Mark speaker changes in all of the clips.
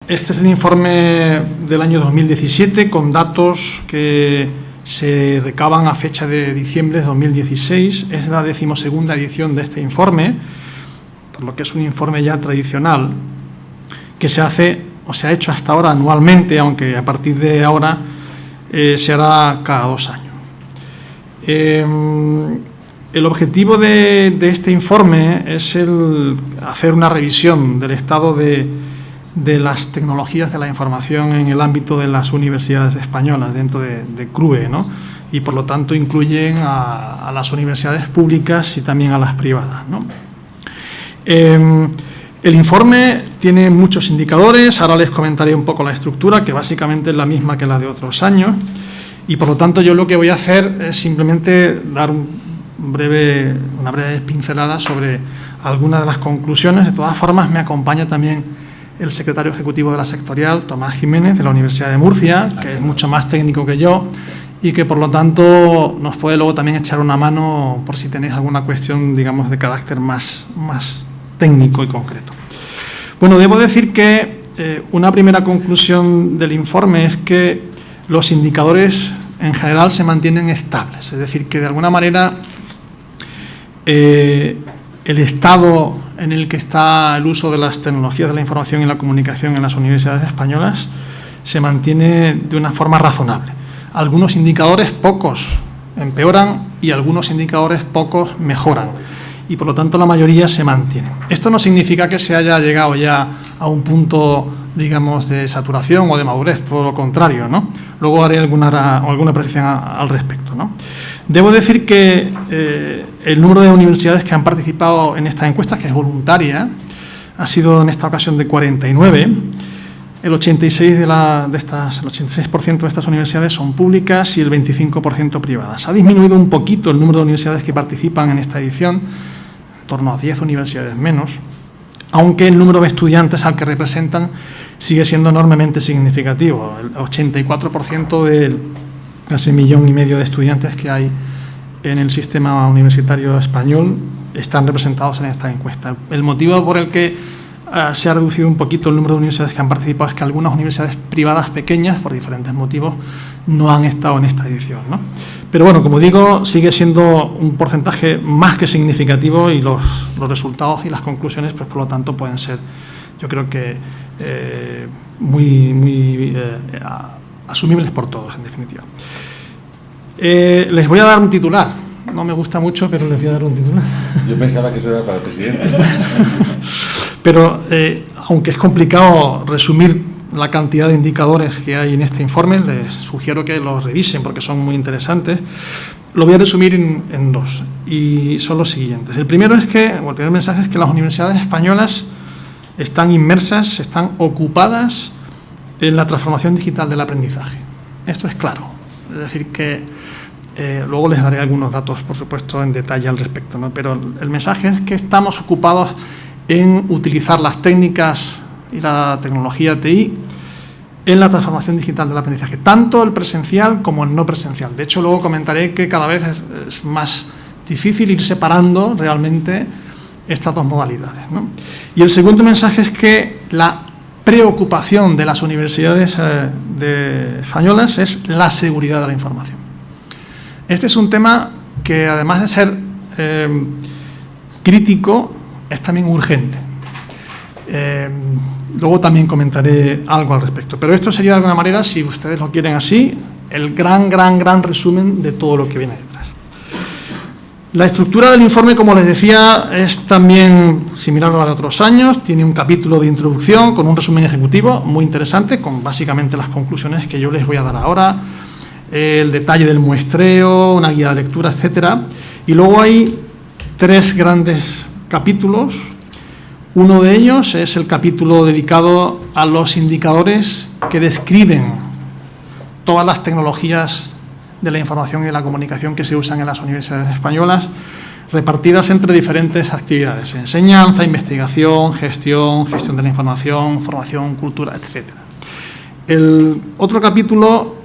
Speaker 1: Este es el informe del año 2017 con datos que se recaban a fecha de diciembre de 2016. Es la 12ª edición de este informe, por lo que es un informe ya tradicional que se hace o se ha hecho hasta ahora anualmente, aunque a partir de ahora se hará cada 2 años. El objetivo de este informe es hacer una revisión del estado de las tecnologías de la información en el ámbito de las universidades españolas dentro de CRUE, ¿no? Y por lo tanto incluyen a las universidades públicas y también a las privadas, ¿no? El informe tiene muchos indicadores. Ahora les comentaré un poco la estructura, que básicamente es la misma que la de otros años, y por lo tanto yo lo que voy a hacer es simplemente dar una breve pincelada sobre algunas de las conclusiones. De todas formas, me acompaña también el secretario ejecutivo de la sectorial, Tomás Jiménez, de la Universidad de Murcia, que es mucho más técnico que yo y que por lo tanto nos puede luego también echar una mano por si tenéis alguna cuestión, digamos, de carácter más técnico y concreto. Bueno, debo decir que una primera conclusión del informe es que los indicadores en general se mantienen estables, es decir, que de alguna manera el estado en el que está el uso de las tecnologías de la información y la comunicación en las universidades españolas se mantiene de una forma razonable. Algunos indicadores, pocos, empeoran y algunos indicadores, pocos, mejoran. Y por lo tanto la mayoría se mantiene. Esto no significa que se haya llegado ya a un punto, digamos, de saturación o de madurez, todo lo contrario, ¿no? Luego haré alguna precisión al respecto, ¿no? Debo decir que el número de universidades que han participado en esta encuesta, que es voluntaria, ha sido en esta ocasión de 49. El 86% de estas universidades son públicas y el 25% privadas. Ha disminuido un poquito el número de universidades que participan en esta edición, en torno a 10 universidades menos, aunque el número de estudiantes al que representan sigue siendo enormemente significativo. El 84% del casi 1,5 millones de estudiantes que hay en el sistema universitario español están representados en esta encuesta. El motivo por el que se ha reducido un poquito el número de universidades que han participado es que algunas universidades privadas pequeñas, por diferentes motivos, no han estado en esta edición, ¿no? Pero bueno, como digo, sigue siendo un porcentaje más que significativo y los resultados y las conclusiones, pues por lo tanto, pueden ser, yo creo que muy asumibles por todos, en definitiva. Les voy a dar un titular. No me gusta mucho, pero les voy a dar un titular.
Speaker 2: Yo pensaba que eso era para el presidente.
Speaker 1: Pero aunque es complicado resumir la cantidad de indicadores que hay en este informe, les sugiero que los revisen porque son muy interesantes. Lo voy a resumir en 2 y son los siguientes. El primer mensaje es que las universidades españolas están inmersas, están ocupadas en la transformación digital del aprendizaje. Esto es claro. Es decir, que luego les daré algunos datos, por supuesto, en detalle al respecto, ¿no? Pero el mensaje es que estamos ocupados en utilizar las técnicas y la tecnología TI en la transformación digital del aprendizaje, tanto el presencial como el no presencial. De hecho, luego comentaré que cada vez es más difícil ir separando realmente estas dos modalidades, ¿no? Y el segundo mensaje es que la preocupación de las universidades españolas es la seguridad de la información. Este es un tema que, además de ser crítico, es también urgente. Luego también comentaré algo al respecto. Pero esto sería, de alguna manera, si ustedes lo quieren así, el gran resumen de todo lo que viene detrás. La estructura del informe, como les decía, es también similar a la de otros años. Tiene un capítulo de introducción con un resumen ejecutivo muy interesante, con básicamente las conclusiones que yo les voy a dar ahora, el detalle del muestreo, una guía de lectura, etcétera. Y luego hay 3 grandes capítulos. Uno de ellos es el capítulo dedicado a los indicadores que describen todas las tecnologías de la información y de la comunicación que se usan en las universidades españolas, repartidas entre diferentes actividades: enseñanza, investigación, gestión de la información, formación, cultura, etc. El otro capítulo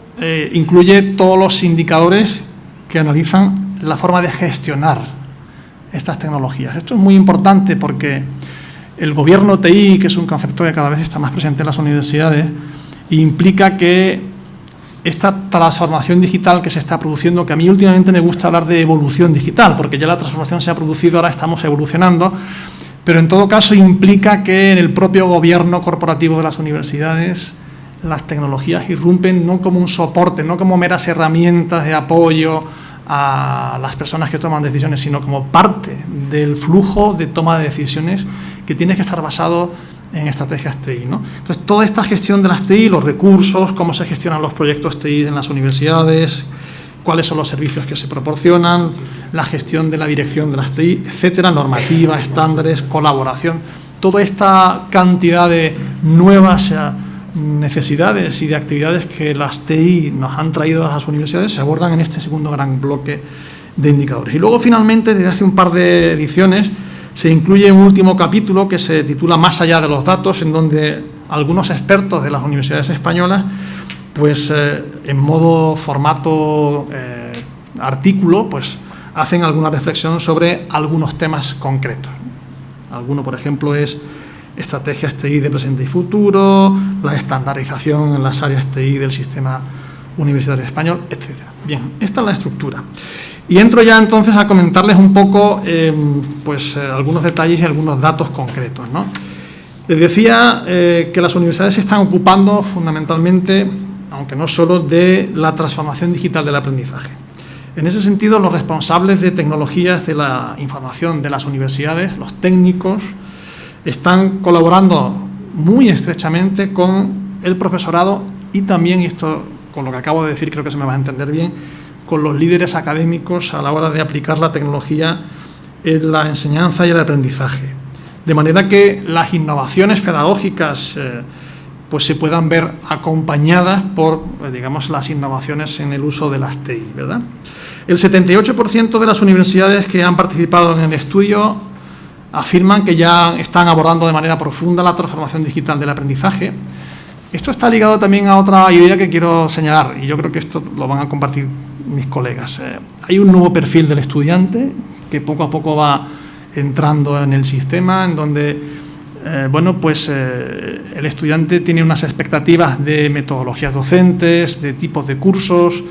Speaker 1: incluye todos los indicadores que analizan la forma de gestionar estas tecnologías. Esto es muy importante porque El gobierno TI, que es un concepto que cada vez está más presente en las universidades, implica que esta transformación digital que se está produciendo, que a mí últimamente me gusta hablar de evolución digital, porque ya la transformación se ha producido, ahora estamos evolucionando, pero en todo caso implica que en el propio gobierno corporativo de las universidades las tecnologías irrumpen no como un soporte, no como meras herramientas de apoyo a las personas que toman decisiones, sino como parte del flujo de toma de decisiones que tiene que estar basado en estrategias TI, ¿no? Entonces, toda esta gestión de las TI, los recursos, cómo se gestionan los proyectos TI en las universidades, cuáles son los servicios que se proporcionan, la gestión de la dirección de las TI, etcétera, normativa, estándares, colaboración, toda esta cantidad de nuevas necesidades y de actividades que las TI nos han traído a las universidades se abordan en este segundo gran bloque de indicadores. Y luego, finalmente, desde hace un par de ediciones, se incluye un último capítulo que se titula Más allá de los datos, en donde algunos expertos de las universidades españolas, pues en modo formato artículo, pues hacen alguna reflexión sobre algunos temas concretos. Alguno, por ejemplo, es estrategias TI de presente y futuro, la estandarización en las áreas TI del sistema universitario español, etc. Bien, esta es la estructura. Y entro ya entonces a comentarles un poco algunos detalles y algunos datos concretos, ¿no? Les decía que las universidades se están ocupando fundamentalmente, aunque no solo, de la transformación digital del aprendizaje. En ese sentido, los responsables de tecnologías de la información de las universidades, los técnicos, están colaborando muy estrechamente con el profesorado y también, y esto con lo que acabo de decir creo que se me va a entender bien, con los líderes académicos a la hora de aplicar la tecnología en la enseñanza y el aprendizaje. De manera que las innovaciones pedagógicas pues se puedan ver acompañadas por, digamos, las innovaciones en el uso de las TI, ¿verdad? El 78% de las universidades que han participado en el estudio afirman que ya están abordando de manera profunda la transformación digital del aprendizaje. Esto está ligado también a otra idea que quiero señalar, y yo creo que esto lo van a compartir mis colegas. Hay un nuevo perfil del estudiante que poco a poco va entrando en el sistema, en donde el estudiante tiene unas expectativas de metodologías docentes, de tipos de cursos,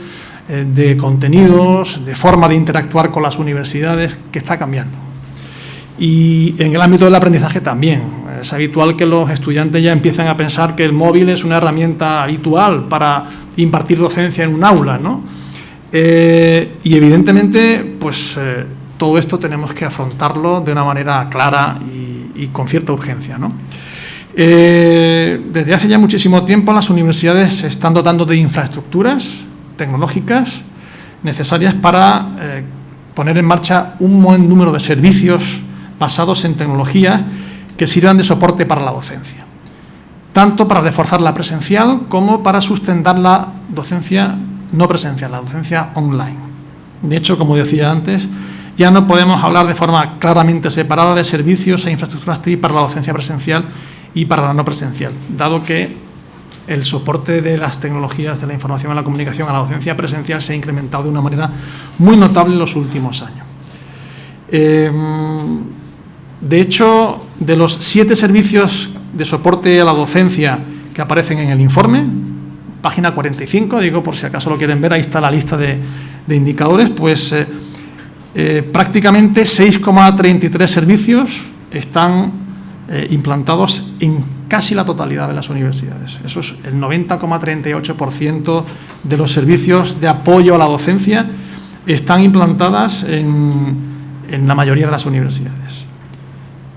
Speaker 1: de contenidos, de forma de interactuar con las universidades, que está cambiando. Y en el ámbito del aprendizaje también. Es habitual que los estudiantes ya empiecen a pensar que el móvil es una herramienta habitual para impartir docencia en un aula, ¿no? Y evidentemente, todo esto tenemos que afrontarlo de una manera clara y con cierta urgencia, ¿no? Desde hace ya muchísimo tiempo las universidades se están dotando de infraestructuras tecnológicas necesarias para poner en marcha un buen número de servicios basados en tecnología que sirvan de soporte para la docencia, tanto para reforzar la presencial como para sustentar la docencia no presencial, la docencia online. De hecho, como decía antes, ya no podemos hablar de forma claramente separada de servicios e infraestructuras TI para la docencia presencial y para la no presencial, dado que el soporte de las tecnologías de la información y la comunicación a la docencia presencial se ha incrementado de una manera muy notable en los últimos años. De hecho, de los 7 servicios de soporte a la docencia que aparecen en el informe, página 45, digo por si acaso lo quieren ver, ahí está la lista de indicadores, prácticamente 6,33 servicios están implantados en casi la totalidad de las universidades. Eso es el 90,38% de los servicios de apoyo a la docencia están implantadas en la mayoría de las universidades.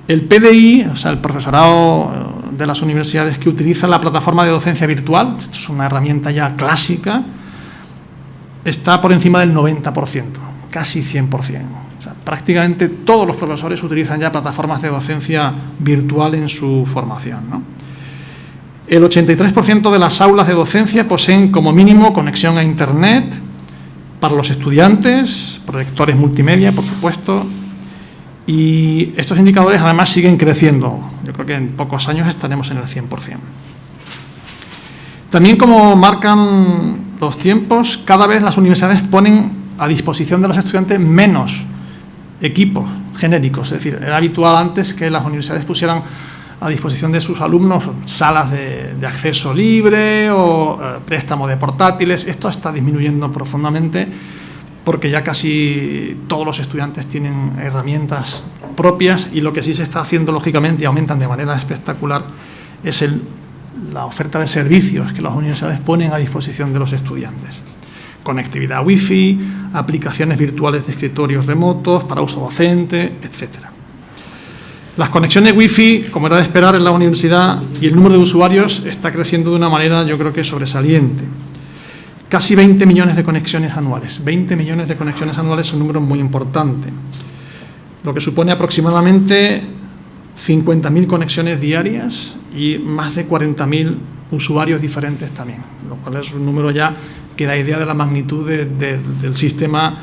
Speaker 1: El PDI, o sea, el profesorado de las universidades que utiliza la plataforma de docencia virtual, esto es una herramienta ya clásica, está por encima del 90%, casi 100%. O sea, prácticamente todos los profesores utilizan ya plataformas de docencia virtual en su formación, ¿no? El 83% de las aulas de docencia poseen como mínimo conexión a Internet para los estudiantes, proyectores multimedia, por supuesto, y estos indicadores además siguen creciendo. Yo creo que en pocos años estaremos en el 100%. También, como marcan los tiempos, cada vez las universidades ponen a disposición de los estudiantes menos equipos. genéricos. Es decir, era habitual antes que las universidades pusieran a disposición de sus alumnos salas de acceso libre o préstamo de portátiles. Esto está disminuyendo profundamente porque ya casi todos los estudiantes tienen herramientas propias, y lo que sí se está haciendo, lógicamente, y aumentan de manera espectacular, es la oferta de servicios que las universidades ponen a disposición de los estudiantes. Conectividad Wi-Fi, aplicaciones virtuales de escritorios remotos para uso docente, etcétera. Las conexiones Wi-Fi, como era de esperar en la universidad, y el número de usuarios está creciendo de una manera, yo creo que sobresaliente. Casi 20 millones de conexiones anuales. 20 millones de conexiones anuales es un número muy importante, lo que supone aproximadamente 50.000 conexiones diarias y más de 40.000 usuarios diferentes también, lo cual es un número ya que da idea de la magnitud del sistema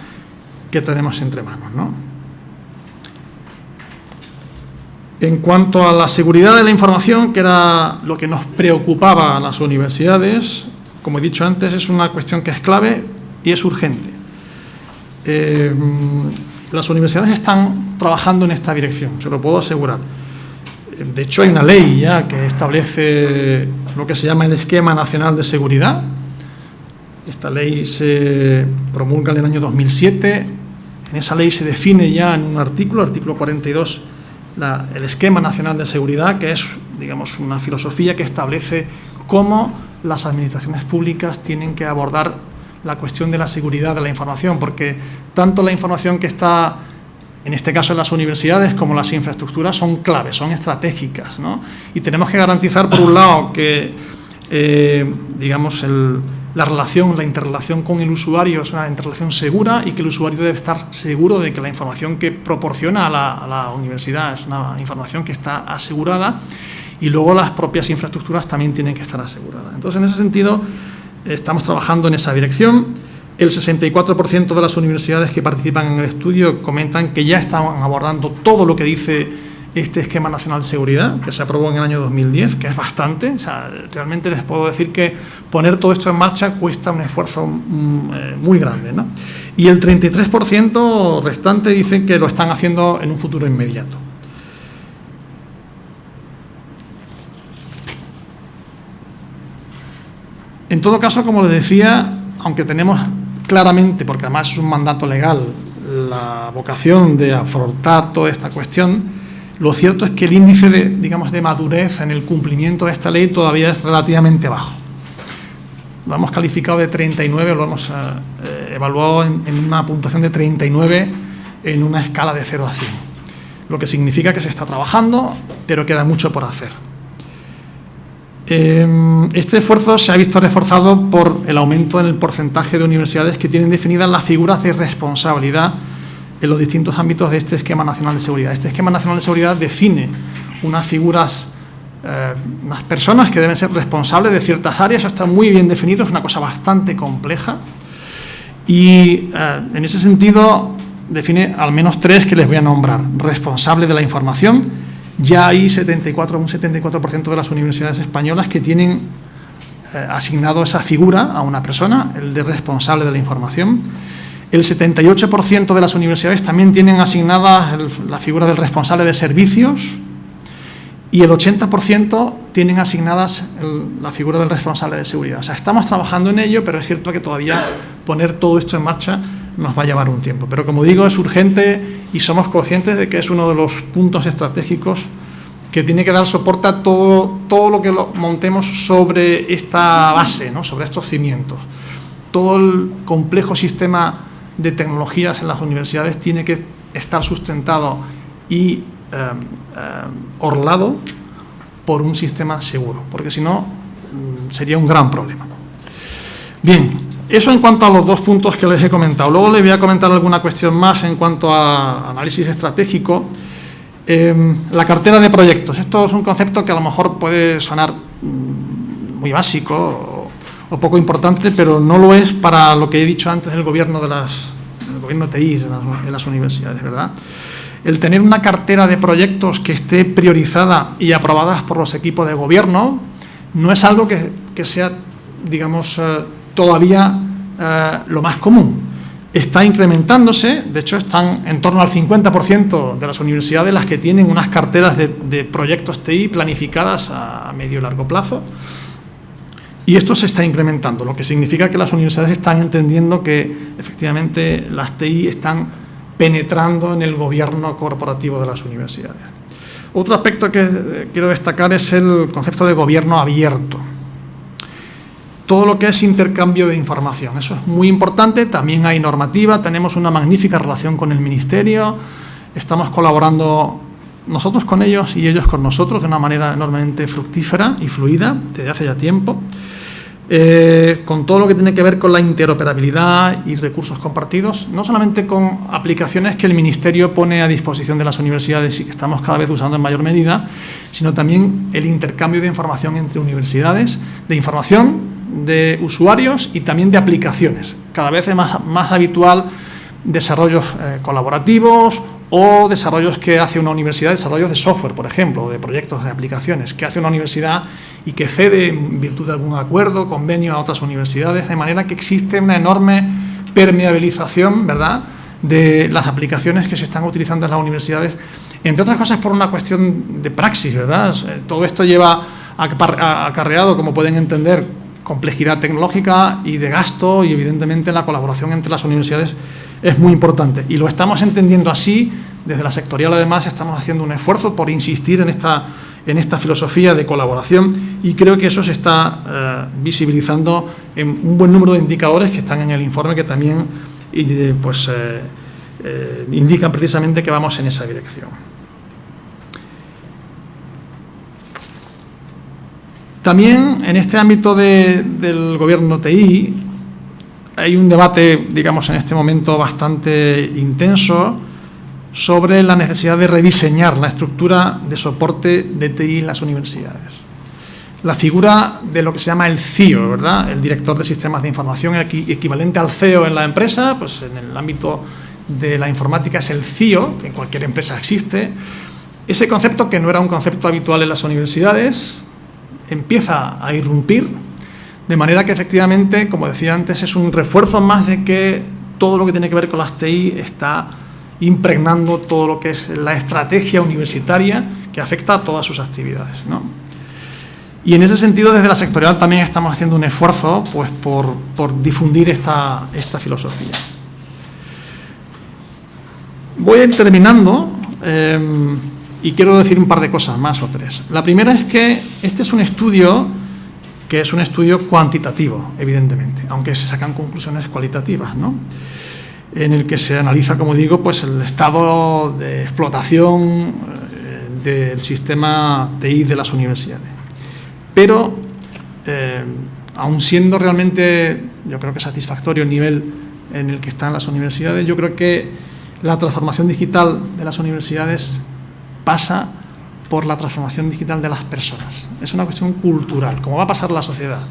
Speaker 1: que tenemos entre manos, ¿no? En cuanto a la seguridad de la información, que era lo que nos preocupaba a las universidades, como he dicho antes, es una cuestión que es clave y es urgente. Las universidades están trabajando en esta dirección, se lo puedo asegurar. De hecho, hay una ley ya que establece lo que se llama el Esquema Nacional de Seguridad. Esta ley se promulga en el año 2007. En esa ley se define ya en un artículo 42, el Esquema Nacional de Seguridad, que es, digamos, una filosofía que establece cómo las administraciones públicas tienen que abordar la cuestión de la seguridad de la información, porque tanto la información que está, en este caso en las universidades, como las infraestructuras son claves, son estratégicas, ¿no? Y tenemos que garantizar, por un lado, que digamos, la interrelación con el usuario es una interrelación segura, y que el usuario debe estar seguro de que la información que proporciona a la universidad es una información que está asegurada, y luego las propias infraestructuras también tienen que estar aseguradas. Entonces, en ese sentido, estamos trabajando en esa dirección. El 64% de las universidades que participan en el estudio comentan que ya están abordando todo lo que dice este Esquema Nacional de Seguridad, que se aprobó en el año 2010, que es bastante. O sea, realmente les puedo decir que poner todo esto en marcha cuesta un esfuerzo muy grande, ¿no? Y el 33% restante dicen que lo están haciendo en un futuro inmediato. En todo caso, como les decía, aunque tenemos claramente, porque además es un mandato legal, la vocación de afrontar toda esta cuestión, lo cierto es que el índice de madurez en el cumplimiento de esta ley todavía es relativamente bajo. Lo hemos calificado de 39, lo hemos evaluado en una puntuación de 39 en una escala de 0 a 100, lo que significa que se está trabajando, pero queda mucho por hacer. Este esfuerzo se ha visto reforzado por el aumento en el porcentaje de universidades que tienen definidas las figuras de responsabilidad en los distintos ámbitos de este Esquema Nacional de Seguridad. Este Esquema Nacional de Seguridad define unas figuras, unas personas que deben ser responsables de ciertas áreas. Eso está muy bien definido, es una cosa bastante compleja, y en ese sentido define al menos 3 que les voy a nombrar. Responsable de la información. Ya hay un 74% de las universidades españolas que tienen asignado esa figura a una persona, el de responsable de la información. El 78% de las universidades también tienen asignada la figura del responsable de servicios, y el 80% tienen asignadas la figura del responsable de seguridad. O sea, estamos trabajando en ello, pero es cierto que todavía poner todo esto en marcha nos va a llevar un tiempo. Pero, como digo, es urgente y somos conscientes de que es uno de los puntos estratégicos que tiene que dar soporte a todo lo que montemos sobre esta base, ¿no? Sobre estos cimientos. Todo el complejo sistema de tecnologías en las universidades tiene que estar sustentado y orlado por un sistema seguro, porque si no sería un gran problema. Bien, eso en cuanto a los 2 puntos que les he comentado. Luego les voy a comentar alguna cuestión más en cuanto a análisis estratégico. La cartera de proyectos. Esto es un concepto que a lo mejor puede sonar muy básico o poco importante, pero no lo es para lo que he dicho antes del gobierno TI en las universidades, ¿verdad? El tener una cartera de proyectos que esté priorizada y aprobada por los equipos de gobierno no es algo que sea, digamos, todavía lo más común. está incrementándose. De hecho, están en torno al 50% de las universidades las que tienen unas carteras de proyectos TI planificadas a medio y largo plazo. Y esto se está incrementando, lo que significa que las universidades están entendiendo que efectivamente las TI están penetrando en el gobierno corporativo de las universidades. Otro aspecto que quiero destacar es el concepto de gobierno abierto. Todo lo que es intercambio de información, eso es muy importante. También hay normativa, tenemos una magnífica relación con el Ministerio, estamos colaborando nosotros con ellos y ellos con nosotros de una manera enormemente fructífera y fluida desde hace ya tiempo, con todo lo que tiene que ver con la interoperabilidad y recursos compartidos, no solamente con aplicaciones que el Ministerio pone a disposición de las universidades y que estamos cada vez usando en mayor medida, sino también el intercambio de información entre universidades, de información de usuarios y también de aplicaciones. Cada vez es más habitual desarrollos colaborativos o desarrollos que hace una universidad, desarrollos de software, por ejemplo, de proyectos de aplicaciones, que hace una universidad y que cede en virtud de algún acuerdo, convenio a otras universidades, de manera que existe una enorme permeabilización, ¿verdad?, de las aplicaciones que se están utilizando en las universidades, entre otras cosas por una cuestión de praxis, ¿verdad? Todo esto lleva acarreado, como pueden entender, complejidad tecnológica y de gasto, y evidentemente la colaboración entre las universidades es muy importante, y lo estamos entendiendo así. Desde la sectorial, además, estamos haciendo un esfuerzo por insistir en esta filosofía de colaboración, y creo que eso se está visibilizando en un buen número de indicadores que están en el informe, que también indican precisamente que vamos en esa dirección. También en este ámbito del gobierno TI hay un debate, digamos, en este momento bastante intenso sobre la necesidad de rediseñar la estructura de soporte de TI en las universidades. La figura de lo que se llama el CIO, ¿verdad?, el director de sistemas de información, equivalente al CEO en la empresa, pues en el ámbito de la informática es el CIO, que en cualquier empresa existe. Ese concepto, que no era un concepto habitual en las universidades, empieza a irrumpir, de manera que efectivamente, como decía antes, es un refuerzo más de que todo lo que tiene que ver con las TI está impregnando todo lo que es la estrategia universitaria que afecta a todas sus actividades, ¿no? Y en ese sentido, desde la sectorial también estamos haciendo un esfuerzo, pues, por difundir esta filosofía. Voy a ir terminando y quiero decir un par de cosas más o tres. La primera es que este es un estudio que es un estudio cuantitativo, evidentemente, aunque se sacan conclusiones cualitativas, ¿no?, en el que se analiza, como digo, pues el estado de explotación del sistema TI de las universidades. Pero, aun siendo realmente, yo creo que satisfactorio el nivel en el que están las universidades, yo creo que la transformación digital de las universidades pasa por la transformación digital de las personas. Es una cuestión cultural, como va a pasar la sociedad.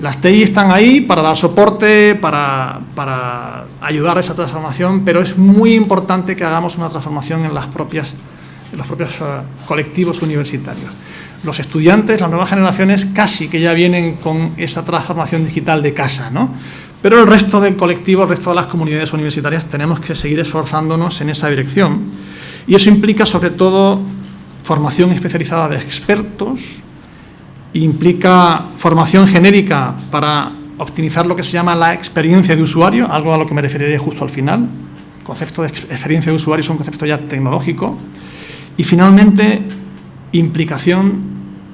Speaker 1: Las TI están ahí para dar soporte, para ayudar a esa transformación, pero es muy importante que hagamos una transformación en los propios colectivos universitarios. Los estudiantes, las nuevas generaciones, casi que ya vienen con esa transformación digital de casa, ¿no? Pero el resto del colectivo, el resto de las comunidades universitarias, tenemos que seguir esforzándonos en esa dirección. Y eso implica, sobre todo, formación especializada de expertos, implica formación genérica para optimizar lo que se llama la experiencia de usuario, algo a lo que me referiré justo al final. El concepto de experiencia de usuario es un concepto ya tecnológico. Y, finalmente, implicación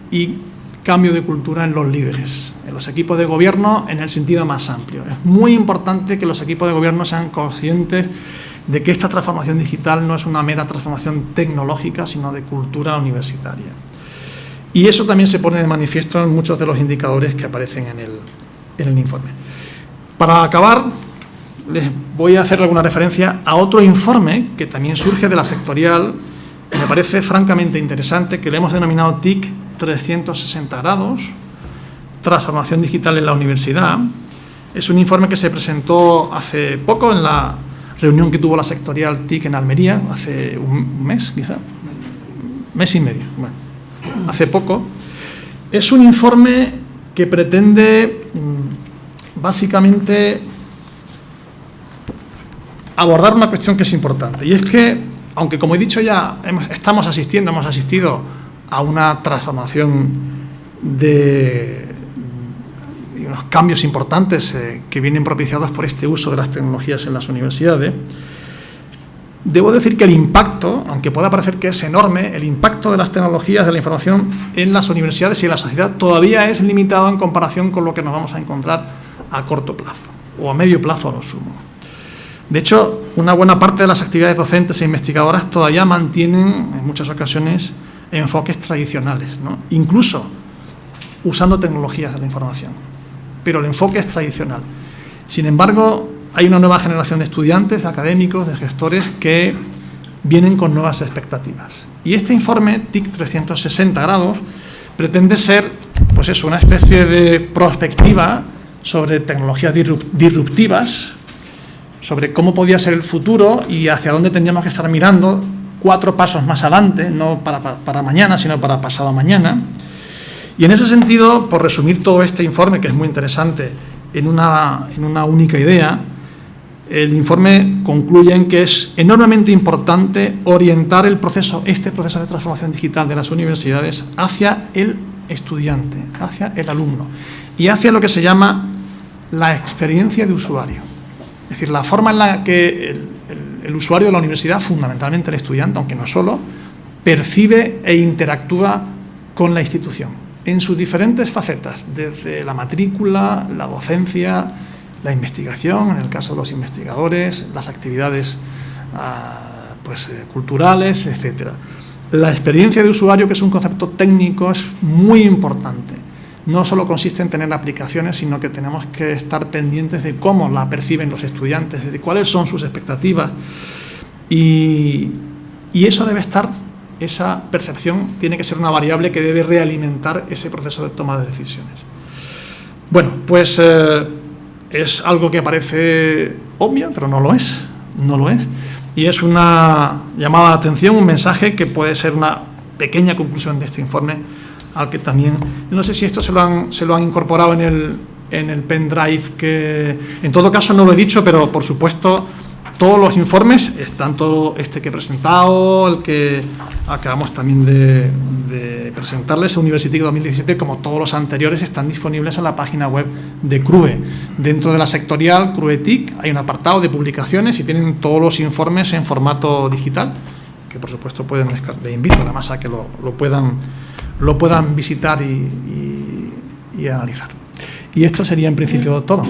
Speaker 1: y cambio de cultura en los líderes, en los equipos de gobierno, en el sentido más amplio. Es muy importante que los equipos de gobierno sean conscientes de que esta transformación digital no es una mera transformación tecnológica, sino de cultura universitaria. Y eso también se pone de manifiesto en muchos de los indicadores que aparecen en el informe. Para acabar, les voy a hacer alguna referencia a otro informe que también surge de la sectorial, que me parece francamente interesante, que le hemos denominado TIC 360 grados, transformación digital en la universidad. Es un informe que se presentó hace poco en la reunión que tuvo la sectorial TIC en Almería, hace un mes, quizá, mes y medio, bueno, hace poco. Es un informe que pretende básicamente abordar una cuestión que es importante, y es que, aunque como he dicho ya, hemos asistido a una transformación de unos cambios importantes que vienen propiciados por este uso de las tecnologías en las universidades, debo decir que el impacto, aunque pueda parecer que es enorme, el impacto de las tecnologías de la información en las universidades y en la sociedad todavía es limitado en comparación con lo que nos vamos a encontrar a corto plazo o a medio plazo a lo sumo. De hecho, una buena parte de las actividades docentes e investigadoras todavía mantienen, en muchas ocasiones, enfoques tradicionales, ¿no? Incluso usando tecnologías de la información. Pero el enfoque es tradicional. Sin embargo, hay una nueva generación de estudiantes, de académicos, de gestores que vienen con nuevas expectativas. Y este informe, TIC 360 grados, pretende ser, pues eso, una especie de prospectiva sobre tecnologías disruptivas, sobre cómo podía ser el futuro y hacia dónde tendríamos que estar mirando 4 pasos más adelante, no para mañana, sino para pasado mañana. Y en ese sentido, por resumir todo este informe, que es muy interesante, en una única idea, el informe concluye en que es enormemente importante orientar este proceso de transformación digital de las universidades hacia el estudiante, hacia el alumno, y hacia lo que se llama la experiencia de usuario. Es decir, la forma en la que el usuario de la universidad, fundamentalmente el estudiante, aunque no solo, percibe e interactúa con la institución en sus diferentes facetas, desde la matrícula, la docencia, la investigación, en el caso de los investigadores, las actividades culturales, etc. La experiencia de usuario, que es un concepto técnico, es muy importante. No solo consiste en tener aplicaciones, sino que tenemos que estar pendientes de cómo la perciben los estudiantes, de cuáles son sus expectativas. Y eso debe estar, esa percepción tiene que ser una variable que debe realimentar ese proceso de toma de decisiones. Bueno, pues es algo que parece obvio, pero no lo es. No lo es. Y es una llamada de atención, un mensaje que puede ser una pequeña conclusión de este informe, al que también, no sé si esto se lo han incorporado en el pendrive, que en todo caso no lo he dicho, pero por supuesto todos los informes, tanto este que he presentado, el que acabamos también de presentarles, University 2017, como todos los anteriores, están disponibles en la página web de CRUE. Dentro de la sectorial CRUE TIC hay un apartado de publicaciones y tienen todos los informes en formato digital, que por supuesto pueden descargar. Les invito además a que lo puedan visitar y analizar. Y esto sería en principio todo.